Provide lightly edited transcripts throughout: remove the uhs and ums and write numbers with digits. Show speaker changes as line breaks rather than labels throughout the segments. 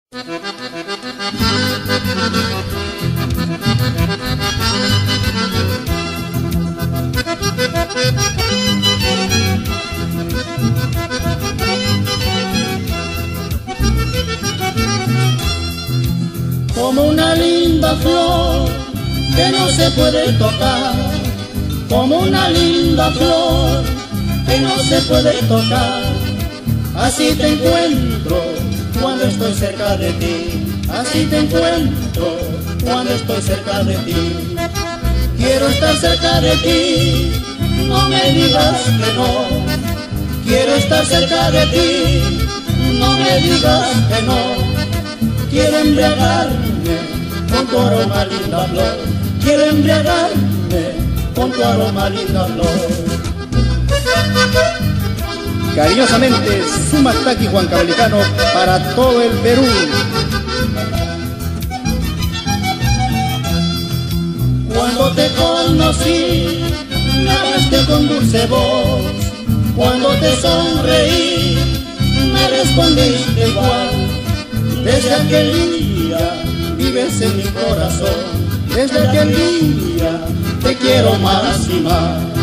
Como una linda flor que no se puede tocar, como una linda flor que no se puede tocar, así te encuentro cuando estoy cerca de ti, así te encuentro cuando estoy cerca de ti. Quiero estar cerca de ti, no me digas que no. Quiero estar cerca de ti, no me digas que no. Quiero embriagarme con tu aroma, linda flor. Quiero embriagarme con tu aroma, linda flor.
Cariñosamente, Sumastaki Huancabelicano para todo el Perú.
Cuando te conocí, me hablaste con dulce voz. Cuando te sonreí, me respondiste igual. Desde aquel día vives en mi corazón. Desde aquel día te quiero más y más.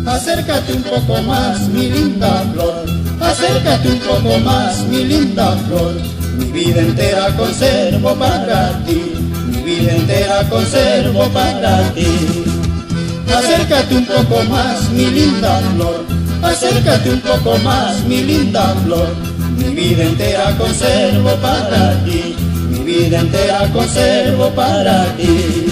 Acércate un poco más, mi linda flor. Acércate un poco más, mi linda flor. Mi vida entera conservo para ti. Mi vida entera conservo para ti. Acércate un poco más, mi linda flor. Acércate un poco más, mi linda flor. Mi vida entera conservo para ti. Mi vida entera conservo para ti.